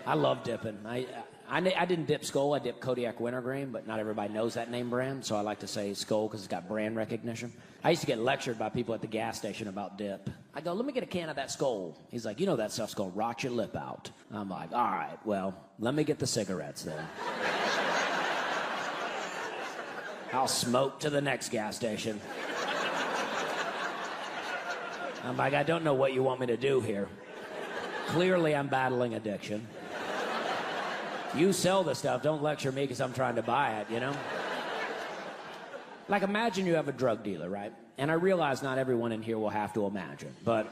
I love dipping. I didn't dip Skol, I dipped Kodiak Wintergreen, but not everybody knows that name brand, so I like to say Skol because it's got brand recognition. I used to get lectured by people at the gas station about dip. I go, let me get a can of that Skol. He's like, you know that stuff's gonna rot your lip out. I'm like, all right, well, let me get the cigarettes then. I'll smoke to the next gas station. I'm like, I don't know what you want me to do here. Clearly, I'm battling addiction. You sell the stuff, don't lecture me because I'm trying to buy it, you know? Like, imagine you have a drug dealer, right? And I realize not everyone in here will have to imagine, but...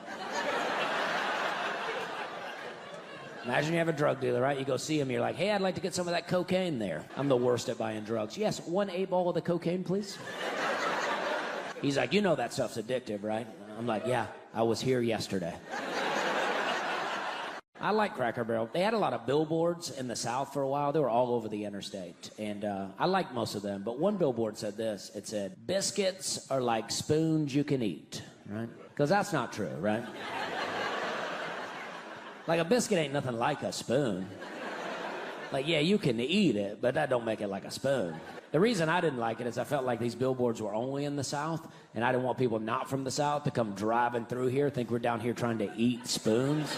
Imagine you have a drug dealer, right? You go see him, you're like, hey, I'd like to get some of that cocaine there. I'm the worst at buying drugs. Yes, 1 8-ball of the cocaine, please. He's like, you know that stuff's addictive, right? I'm like, yeah, I was here yesterday. I like Cracker Barrel. They had a lot of billboards in the South for a while. They were all over the interstate. And I like most of them. But one billboard said this. It said, biscuits are like spoons you can eat, right? Because that's not true, right? Like, a biscuit ain't nothing like a spoon. Like, yeah, you can eat it, but that don't make it like a spoon. The reason I didn't like it is I felt like these billboards were only in the South, and I didn't want people not from the South to come driving through here, think we're down here trying to eat spoons.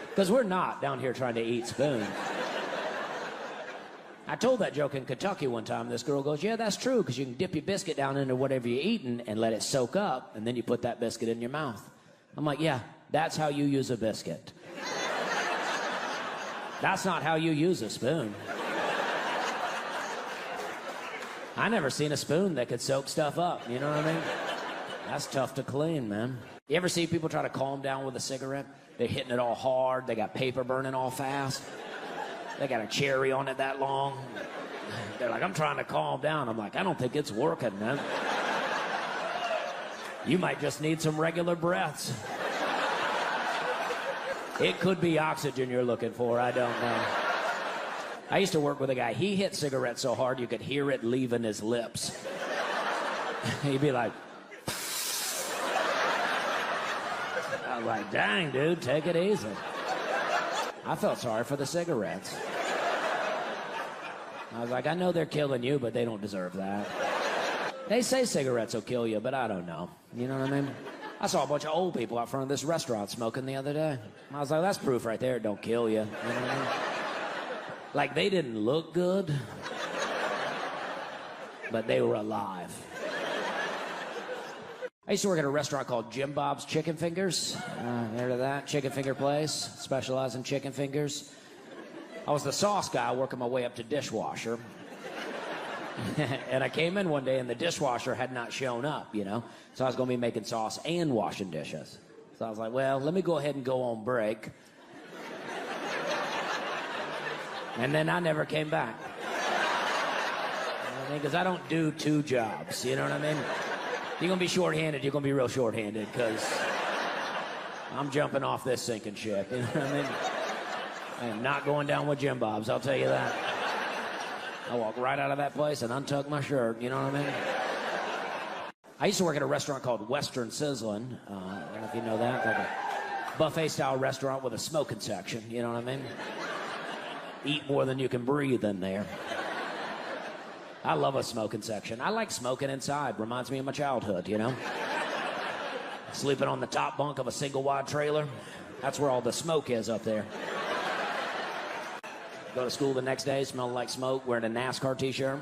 Because we're not down here trying to eat spoons. I told that joke in Kentucky one time. This girl goes, yeah, that's true, because you can dip your biscuit down into whatever you're eating and let it soak up, and then you put that biscuit in your mouth. I'm like, yeah, that's how you use a biscuit. That's not how you use a spoon. I never seen a spoon that could soak stuff up, you know what I mean? That's tough to clean, man. You ever see people try to calm down with a cigarette? They're hitting it all hard. They got paper burning all fast. They got a cherry on it that long. They're like, I'm trying to calm down. I'm like, I don't think it's working, man. You might just need some regular breaths. It could be oxygen you're looking for. I don't know. I used to work with a guy. He hit cigarettes so hard you could hear it leaving his lips. He'd be like... I'm like, dang, dude, take it easy. I felt sorry for the cigarettes. I was like, I know they're killing you, but they don't deserve that. They say cigarettes will kill you, but I don't know. You know what I mean? I saw a bunch of old people out front of this restaurant smoking the other day. I was like, that's proof right there it don't kill you. You know what I mean? Like, they didn't look good, but they were alive. I used to work at a restaurant called Jim Bob's Chicken Fingers. Heard of that? Chicken finger place. Specialize in chicken fingers. I was the sauce guy working my way up to dishwasher. And I came in one day and the dishwasher had not shown up, you know? So I was going to be making sauce and washing dishes. So I was like, well, let me go ahead and go on break. And then I never came back. Because I don't do 2 jobs, you know what I mean? You're going to be short-handed, you're going to be real short-handed, because I'm jumping off this sinking ship, you know what I mean? I am not going down with Jim Bob's, I'll tell you that. I walk right out of that place and untuck my shirt, you know what I mean? I used to work at a restaurant called Western Sizzlin'. I don't know if you know that, like a buffet-style restaurant with a smoking section, you know what I mean? Eat more than you can breathe in there. I love a smoking section. I like smoking inside. Reminds me of my childhood, you know? Sleeping on the top bunk of a single-wide trailer. That's where all the smoke is up there. Go to school the next day, smelling like smoke, wearing a NASCAR t-shirt.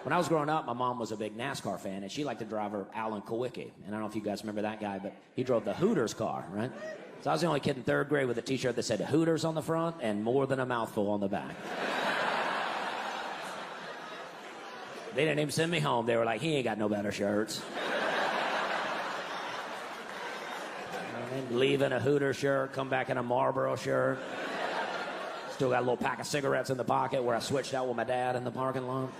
When I was growing up, my mom was a big NASCAR fan, and she liked to drive her Alan Kowicki. And I don't know if you guys remember that guy, but he drove the Hooters car, right? So I was the only kid in 3rd grade with a t-shirt that said Hooters on the front and more than a mouthful on the back. They didn't even send me home. They were like, he ain't got no better shirts. Leave in a Hooters shirt, come back in a Marlboro shirt. Still got a little pack of cigarettes in the pocket where I switched out with my dad in the parking lot.